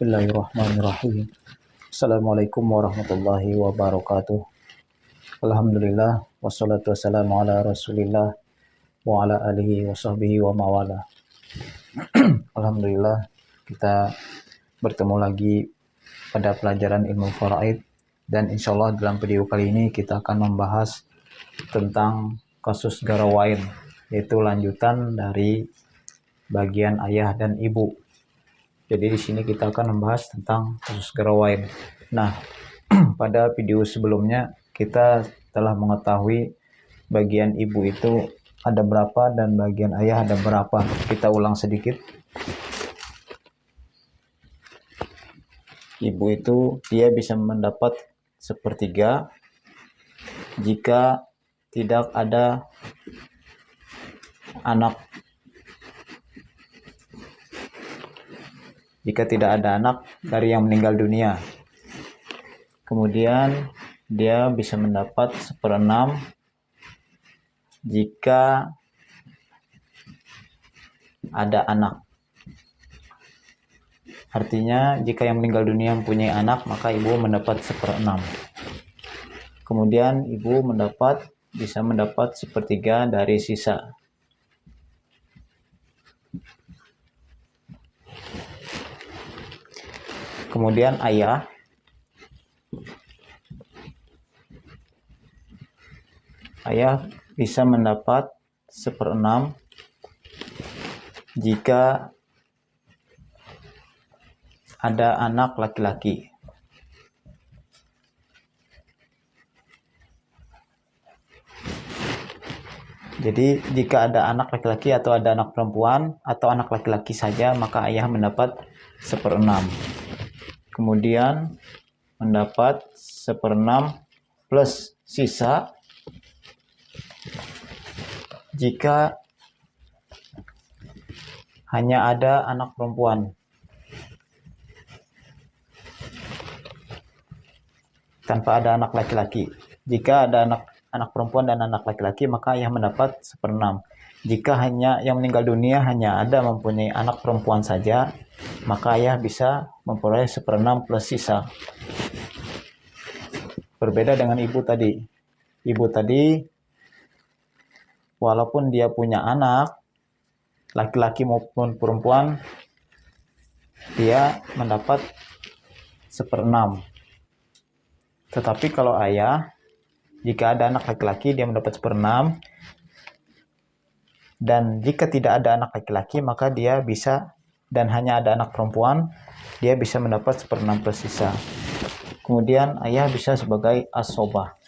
Bismillahirrahmanirrahim. Assalamualaikum warahmatullahi wabarakatuh. Alhamdulillah wassalatu wassalamu ala Rasulillah wa ala alihi wa sahbihi wa mawala. Alhamdulillah kita bertemu lagi pada pelajaran ilmu faraid, dan insyaallah dalam video kali ini kita akan membahas tentang kasus garawain, yaitu lanjutan dari bagian ayah dan ibu. Jadi di sini kita akan membahas tentang kasus garawain. Nah, pada video sebelumnya kita telah mengetahui bagian ibu itu ada berapa dan bagian ayah ada berapa. Kita ulang sedikit. Ibu itu dia bisa mendapat sepertiga jika tidak ada anak. Jika tidak ada anak dari yang meninggal dunia. Kemudian dia bisa mendapat 1/6 jika ada anak. Artinya jika yang meninggal dunia mempunyai anak, maka ibu mendapat 1/6. Kemudian ibu bisa mendapat 1/3 dari sisa. Kemudian ayah bisa mendapat 1/6 jika ada anak laki-laki. Jadi jika ada anak laki-laki atau ada anak perempuan atau anak laki-laki saja, maka ayah mendapat 1/6. Kemudian mendapat 1/6 plus sisa jika hanya ada anak perempuan tanpa ada anak laki-laki. Jika ada anak perempuan dan anak laki-laki, maka ayah mendapat 1/6. Jika hanya yang meninggal dunia hanya ada mempunyai anak perempuan saja, maka ayah bisa memperoleh 1/6 plus sisa. Berbeda dengan ibu tadi. Ibu tadi walaupun dia punya anak laki-laki maupun perempuan, dia mendapat 1/6. Tetapi kalau ayah, jika ada anak laki-laki dia mendapat 1/6, dan jika tidak ada anak laki-laki maka dia bisa, dan hanya ada anak perempuan, dia bisa mendapat 1/6 plus sisa. Kemudian ayah bisa sebagai as-sobah,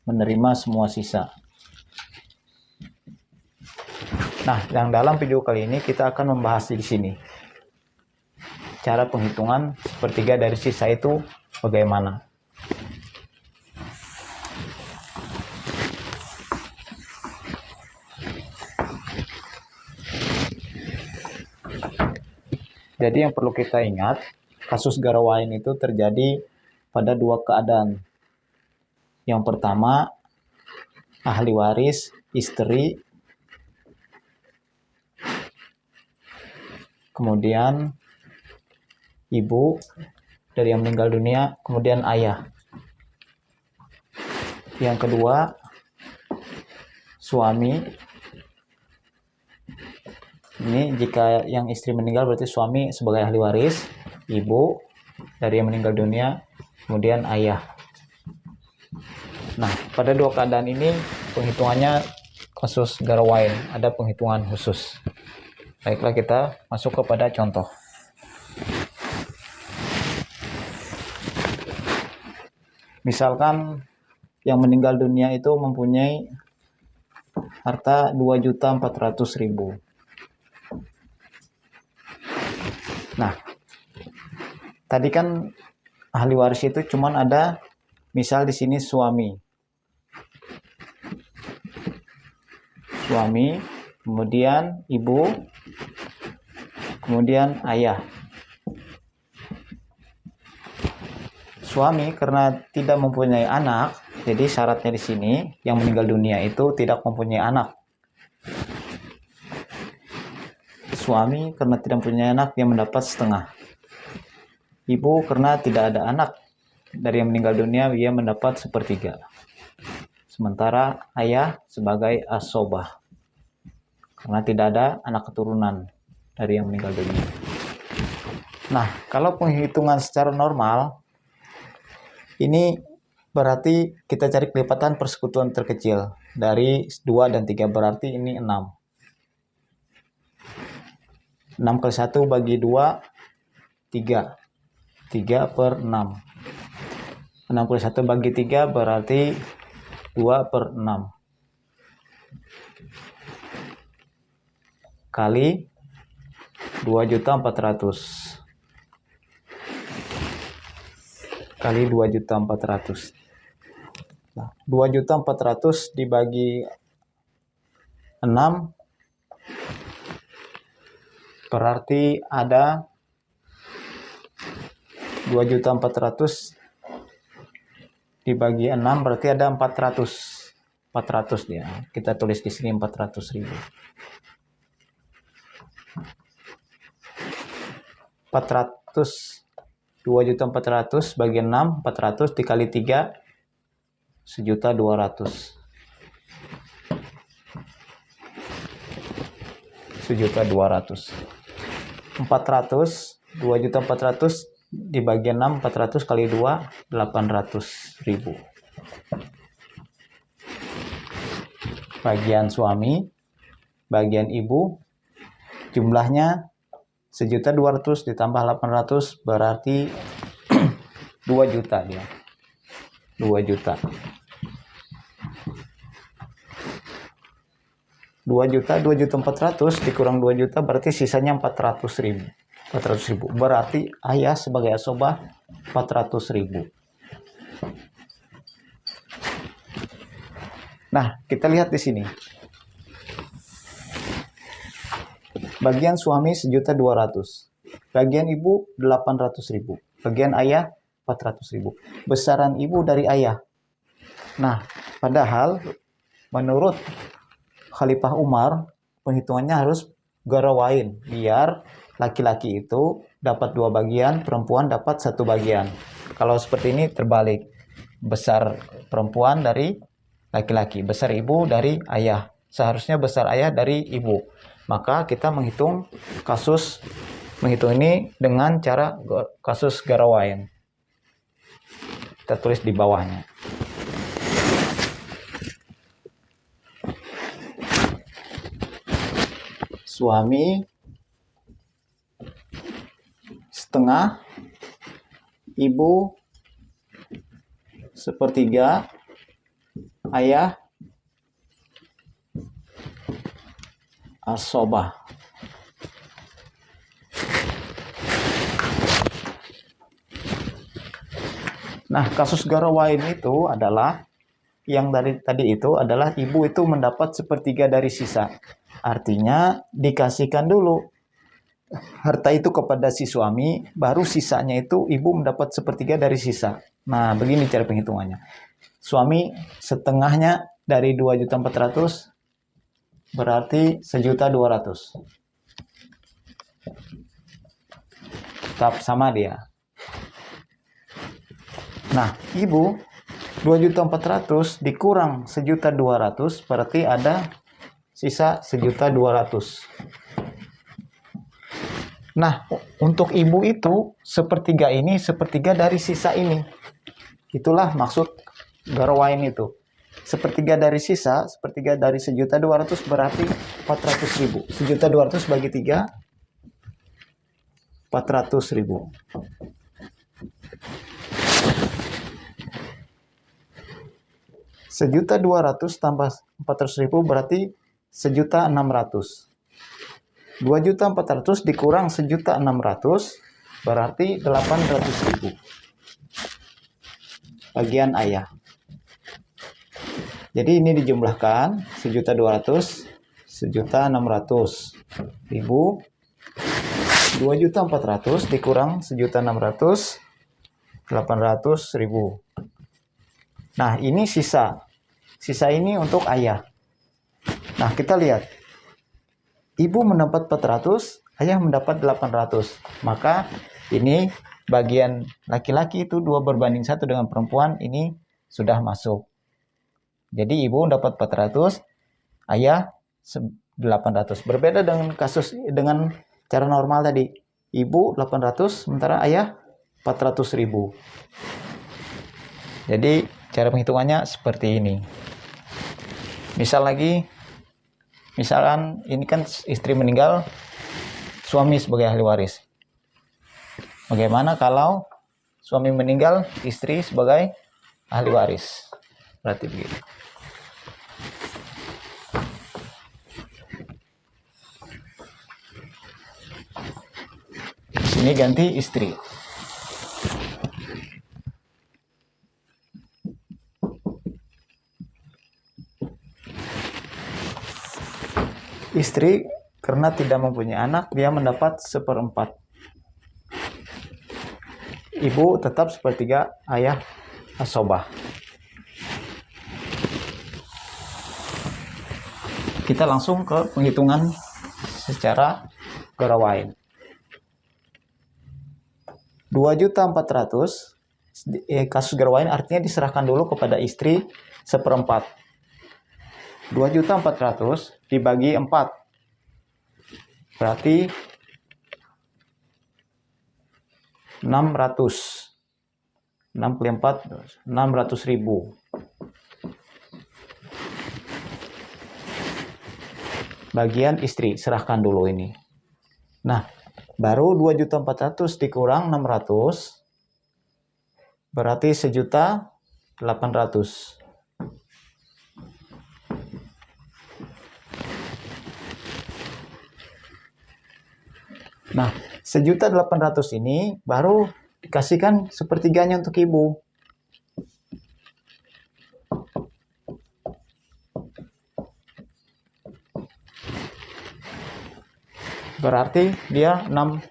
menerima semua sisa. Nah, yang dalam video kali ini kita akan membahas di sini cara penghitungan 1/3 dari sisa itu bagaimana. Jadi yang perlu kita ingat, kasus garawain itu terjadi pada dua keadaan. Yang pertama, ahli waris, istri, kemudian ibu dari yang meninggal dunia, kemudian ayah. Yang kedua, suami. Ini jika yang istri meninggal berarti suami sebagai ahli waris, ibu dari yang meninggal dunia, kemudian ayah. Nah, pada dua keadaan ini penghitungannya kasus garawain, ada penghitungan khusus. Baiklah, kita masuk kepada contoh. Misalkan yang meninggal dunia itu mempunyai harta 2.400.000. Nah, tadi kan ahli waris itu cuman ada, misal di sini suami, kemudian ibu, kemudian ayah. Suami karena tidak mempunyai anak, jadi syaratnya di sini yang meninggal dunia itu tidak mempunyai anak. Suami karena tidak mempunyai anak, dia mendapat setengah. Ibu karena tidak ada anak dari yang meninggal dunia, dia mendapat sepertiga. Sementara ayah sebagai asobah karena tidak ada anak keturunan dari yang meninggal dunia. Nah, kalau penghitungan secara normal, ini berarti kita cari kelipatan persekutuan terkecil. Dari 2 dan 3 berarti ini 6. 6 kali 1 bagi 2, 3. 3 per 6. 6 kali 1 bagi 3 berarti 2 per 6. Kali 2.400.000. Kali 2.400.000. Nah, 2.400.000 dibagi 6 berarti ada 2.400.000 dibagi 6 berarti ada 400. 400 dia. Kita tulis di sini 400.000. 400 2.400.000 bagi 6, 400 dikali 3, 1.200.000. 1.200.000. 2.400.000 dibagi 6, 400 kali 2, 800.000. Bagian suami, bagian ibu, jumlahnya 1.200.000 ditambah 800 berarti 2 juta dia. 2 juta. 2 juta, 2.400.000 dikurang 2 juta berarti sisanya 400.000. 400.000. Berarti ayah sebagai asobah 400.000. Nah, kita lihat di sini. Bagian suami 1.200.000. Bagian ibu 800.000. Bagian ayah 400.000. Besaran ibu dari ayah. Nah, padahal menurut Khalifah Umar, penghitungannya harus garawain, biar laki-laki itu dapat 2 bagian, perempuan dapat 1 bagian. Kalau seperti ini terbalik. Besar perempuan dari laki-laki, besar ibu dari ayah. Seharusnya besar ayah dari ibu. Maka kita menghitung ini dengan cara kasus garawain. Kita tulis di bawahnya. Suami setengah, ibu sepertiga, ayah asobah. Nah, kasus garawain itu adalah yang dari tadi itu adalah ibu itu mendapat sepertiga dari sisa. Artinya dikasihkan dulu harta itu kepada si suami, baru sisanya itu ibu mendapat sepertiga dari sisa. Nah, begini cara penghitungannya. Suami setengahnya dari 2.400.000 berarti 1.200.000. Tetap sama dia. Nah, ibu 2.400.000 dikurang 1.200.000 berarti ada sisa 1.200.000. Nah, untuk ibu itu sepertiga ini sepertiga dari sisa ini. Itulah maksud garawain itu. Sepertiga dari sisa, sepertiga dari 1.200.000 berarti 400.000. 1.200.000 bagi 3, 400.000. 1.200.000 tambah 400.000 berarti 1.600.000. 2.400.000 dikurang 1.600.000 berarti 800.000. Bagian ayah. Jadi ini dijumlahkan 1.200.000, 1.600.000. 2.400.000 dikurang 1.600.000, 800.000. Nah, ini sisa. Sisa ini untuk ayah. Nah, kita lihat. Ibu mendapat 400, ayah mendapat 800. Maka ini bagian laki-laki itu 2:1 dengan perempuan, ini sudah masuk. Jadi ibu dapat 400, ayah 800. Berbeda dengan dengan cara normal tadi. Ibu 800 sementara ayah 400.000. Jadi cara penghitungannya seperti ini. Misalkan ini kan istri meninggal, suami sebagai ahli waris. Bagaimana kalau suami meninggal, istri sebagai ahli waris? Berarti begitu. Ini ganti istri. Istri karena tidak mempunyai anak, dia mendapat 1/4. Ibu tetap 1/3, ayah asobah. Kita langsung ke penghitungan secara garawain. 2.400.000 kasus garawain artinya diserahkan dulu kepada istri 1/4. 2.400.000 dibagi 4 berarti 600.000. Bagian istri serahkan dulu ini. Nah, baru 2.400.000 dikurang 600 berarti 1.800.000. Nah, 1.800.000 ini baru dikasihkan 1/3-nya untuk ibu. Berarti dia 600.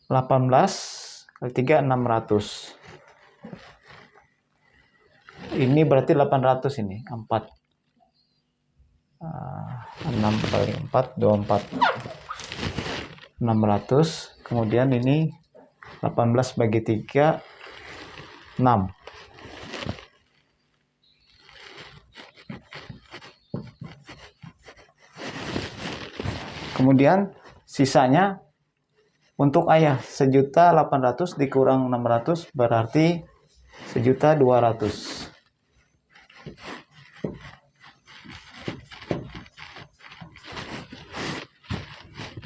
18 kali 3 600. Ini berarti 800 ini, 4. 6 kali 4, 24. 600. Kemudian ini 18 bagi 3, 6. Kemudian sisanya untuk ayah 1.800.000 dikurang 600 berarti 1.200.000.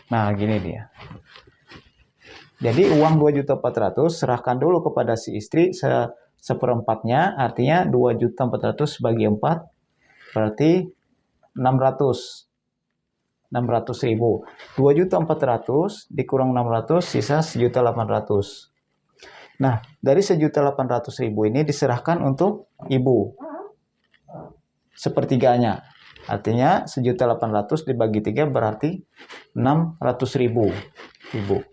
Nah, gini dia. Jadi uang 2.400.000 serahkan dulu kepada si istri 1/4-nya, artinya 2.400.000 bagi 4 berarti 600.000. 2.400.000 dikurang 600 sisa 1.800.000. Nah, dari 1.800.000 ini diserahkan untuk ibu 1/3-nya. Artinya 1.800.000 dibagi 3 berarti 600.000 ibu.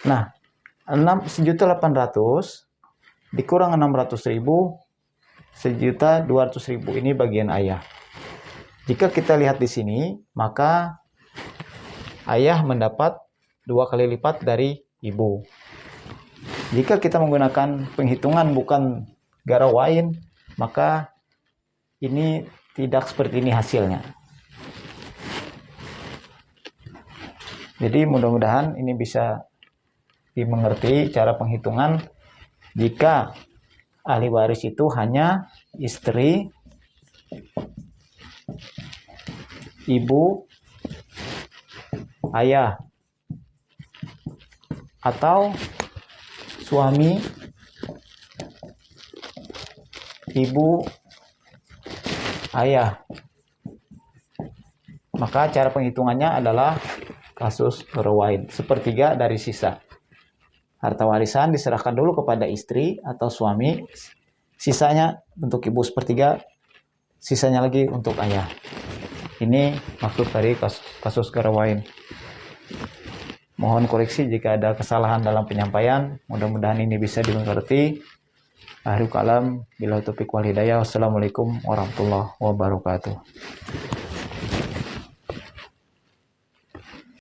Nah, 1.800.000 dikurang 600.000, 1.200.000 ini bagian ayah. Jika kita lihat di sini, maka ayah mendapat 2 kali lipat dari ibu. Jika kita menggunakan penghitungan bukan garawain, maka ini tidak seperti ini hasilnya. Jadi mudah-mudahan ini bisa dimengerti cara penghitungan jika ahli waris itu hanya istri, ibu, ayah, atau suami, ibu, ayah. Maka cara penghitungannya adalah kasus garawain, 1/3 dari sisa. Harta warisan diserahkan dulu kepada istri atau suami, sisanya untuk ibu 1/3, sisanya lagi untuk ayah. Ini maksud dari kasus garawain. Mohon koreksi jika ada kesalahan dalam penyampaian. Mudah-mudahan ini bisa dimengerti. Akhirul kalam, bila taufiq wal hidayah. Wassalamualaikum warahmatullahi wabarakatuh.